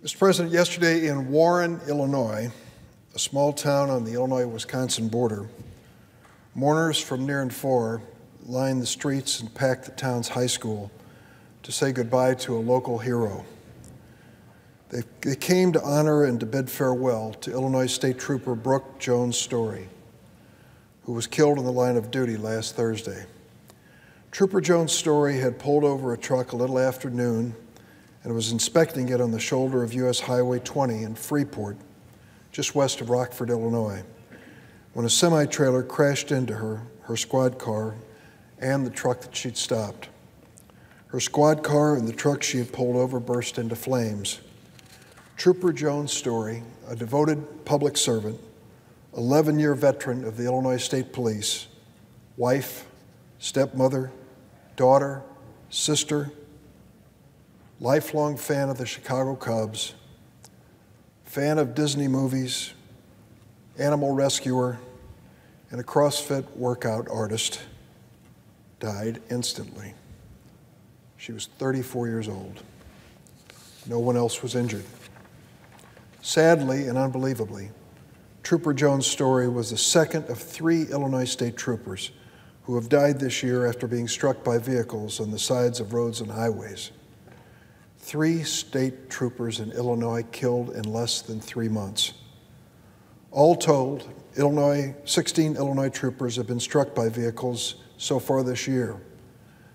Mr. President, yesterday in Warren, Illinois, a small town on the Illinois-Wisconsin border, mourners from near and far lined the streets and packed the town's high school to say goodbye to a local hero. They came to honor and to bid farewell to Illinois State Trooper Brooke Jones Story, who was killed in the line of duty last Thursday. Trooper Jones Story had pulled over a truck a little after noon and was inspecting it on the shoulder of U.S. Highway 20 in Freeport, just west of Rockford, Illinois, when a semi-trailer crashed into her squad car, and the truck that she'd stopped. Her squad car and the truck she had pulled over burst into flames. Trooper Jones Story, a devoted public servant, 11-year veteran of the Illinois State Police, wife, stepmother, daughter, sister, lifelong fan of the Chicago Cubs, fan of Disney movies, animal rescuer, and a CrossFit workout artist, died instantly. She was 34 years old. No one else was injured. Sadly and unbelievably, Trooper Jones' Story was the second of 3 Illinois State Troopers who have died this year after being struck by vehicles on the sides of roads and highways. 3 state troopers in Illinois killed in less than 3 months. All told, 16 Illinois troopers have been struck by vehicles so far this year,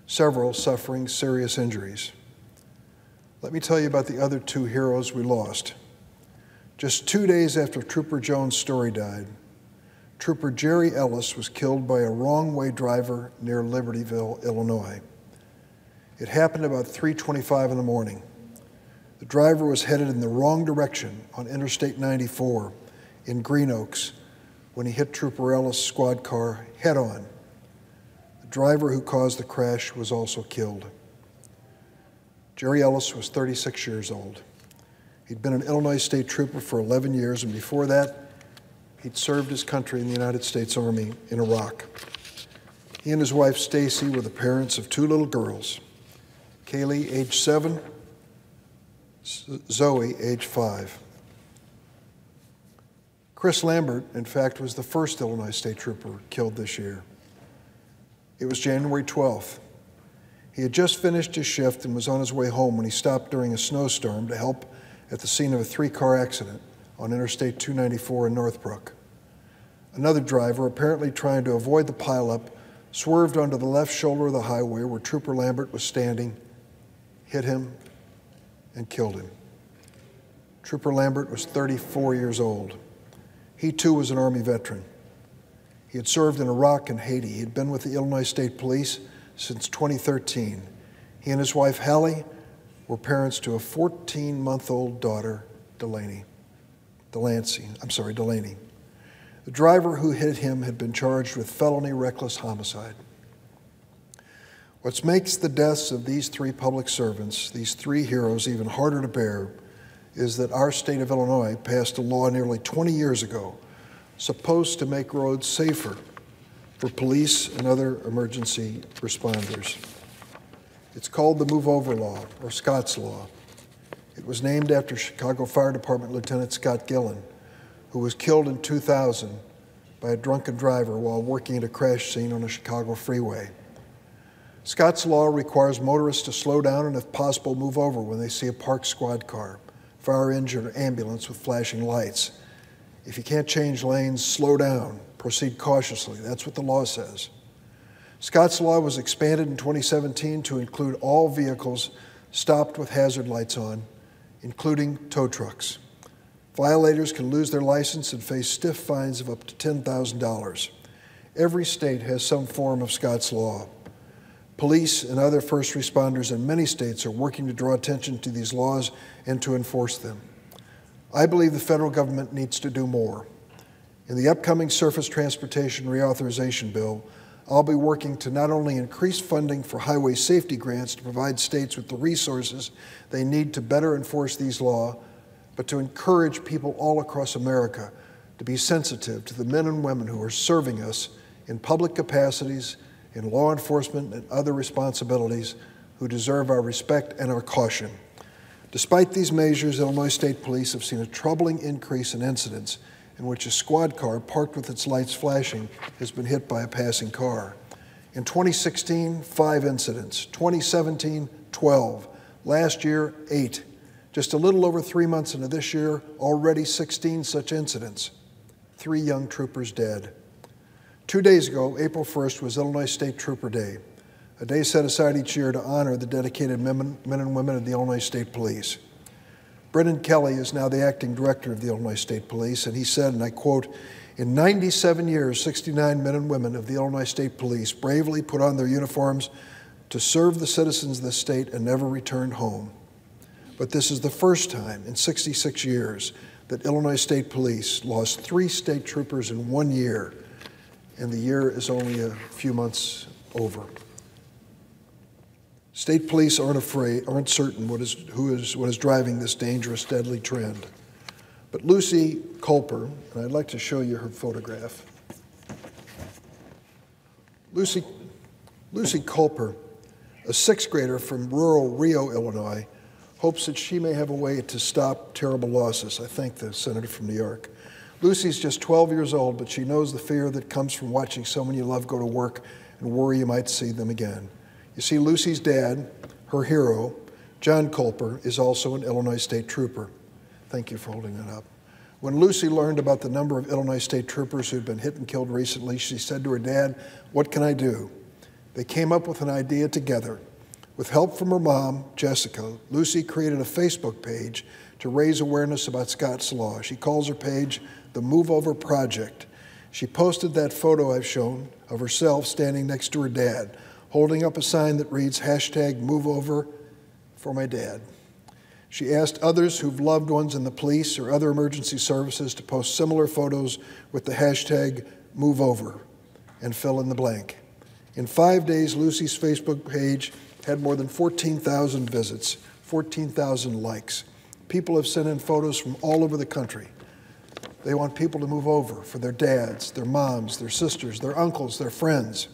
several suffering serious injuries. Let me tell you about the other 2 heroes we lost. Just 2 days after Trooper Jones' Story died, Trooper Jerry Ellis was killed by a wrong-way driver near Libertyville, Illinois. It happened about 3:25 in the morning. The driver was headed in the wrong direction on Interstate 94 in Green Oaks when he hit Trooper Ellis' squad car head-on. The driver who caused the crash was also killed. Jerry Ellis was 36 years old. He'd been an Illinois State Trooper for 11 years, and before that, he'd served his country in the United States Army in Iraq. He and his wife, Stacy, were the parents of 2 little girls, Kaylee, age 7, Zoe, age 5. Chris Lambert, in fact, was the first Illinois State Trooper killed this year. It was January 12th. He had just finished his shift and was on his way home when he stopped during a snowstorm to help at the scene of a 3-car accident on Interstate 294 in Northbrook. Another driver, apparently trying to avoid the pileup, swerved onto the left shoulder of the highway where Trooper Lambert was standing, hit him, and killed him. Trooper Lambert was 34 years old. He too was an Army veteran. He had served in Iraq and Haiti. He had been with the Illinois State Police since 2013. He and his wife, Hallie, were parents to a 14-month-old daughter, Delaney. The driver who hit him had been charged with felony reckless homicide. What makes the deaths of these 3 public servants, these 3 heroes, even harder to bear is that our state of Illinois passed a law nearly 20 years ago supposed to make roads safer for police and other emergency responders. It's called the Move Over Law, or Scott's Law. It was named after Chicago Fire Department Lieutenant Scott Gillen, who was killed in 2000 by a drunken driver while working at a crash scene on a Chicago freeway. Scott's Law requires motorists to slow down and, if possible, move over when they see a parked squad car, fire engine, or ambulance with flashing lights. If you can't change lanes, slow down, proceed cautiously. That's what the law says. Scott's Law was expanded in 2017 to include all vehicles stopped with hazard lights on, including tow trucks. Violators can lose their license and face stiff fines of up to $10,000. Every state has some form of Scott's Law. Police and other first responders in many states are working to draw attention to these laws and to enforce them. I believe the federal government needs to do more. In the upcoming Surface Transportation Reauthorization Bill, I'll be working to not only increase funding for highway safety grants to provide states with the resources they need to better enforce these laws, but to encourage people all across America to be sensitive to the men and women who are serving us in public capacities, in law enforcement and other responsibilities, who deserve our respect and our caution. Despite these measures, Illinois State Police have seen a troubling increase in incidents in which a squad car parked with its lights flashing has been hit by a passing car. In 2016, 5 incidents. 2017, 12. Last year, 8. Just a little over 3 months into this year, already 16 such incidents. 3 young troopers dead. 2 days ago, April 1st, was Illinois State Trooper Day, a day set aside each year to honor the dedicated men and women of the Illinois State Police. Brendan Kelly is now the acting director of the Illinois State Police, and he said, and I quote, "In 97 years, 69 men and women of the Illinois State Police bravely put on their uniforms to serve the citizens of the state and never returned home. But this is the first time in 66 years that Illinois State Police lost 3 state troopers in 1 year, and the year is only a few months over." State police aren't certain what is driving this dangerous, deadly trend. But Lucy Culper, and I'd like to show you her photograph. Lucy Culper, a 6th grader from rural Rio, Illinois, hopes that she may have a way to stop terrible losses. I thank the senator from New York. Lucy's just 12 years old, but she knows the fear that comes from watching someone you love go to work and worry you might see them again. You see, Lucy's dad, her hero, John Culper, is also an Illinois State Trooper. Thank you for holding that up. When Lucy learned about the number of Illinois State Troopers who'd been hit and killed recently, she said to her dad, "What can I do?" They came up with an idea together. With help from her mom, Jessica, Lucy created a Facebook page to raise awareness about Scott's Law. She calls her page the Move Over Project. She posted that photo I've shown of herself standing next to her dad, holding up a sign that reads #MoveOver for my dad. She asked others who've loved ones in the police or other emergency services to post similar photos with the #MoveOver and fill in the blank. In 5 days, Lucy's Facebook page had more than 14,000 visits, 14,000 likes. People have sent in photos from all over the country. They want people to move over for their dads, their moms, their sisters, their uncles, their friends.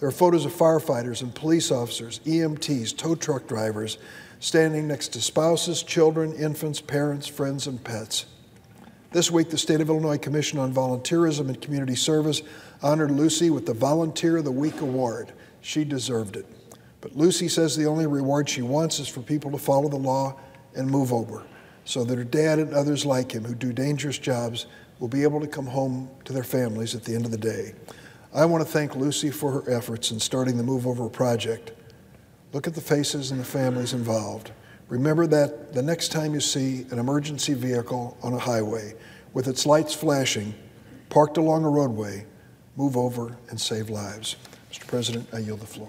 There are photos of firefighters and police officers, EMTs, tow truck drivers, standing next to spouses, children, infants, parents, friends, and pets. This week, the State of Illinois Commission on Volunteerism and Community Service honored Lucy with the Volunteer of the Week Award. She deserved it. But Lucy says the only reward she wants is for people to follow the law and move over, so that her dad and others like him who do dangerous jobs will be able to come home to their families at the end of the day. I want to thank Lucy for her efforts in starting the Move Over project. Look at the faces and the families involved. Remember that the next time you see an emergency vehicle on a highway with its lights flashing, parked along a roadway, move over and save lives. Mr. President, I yield the floor.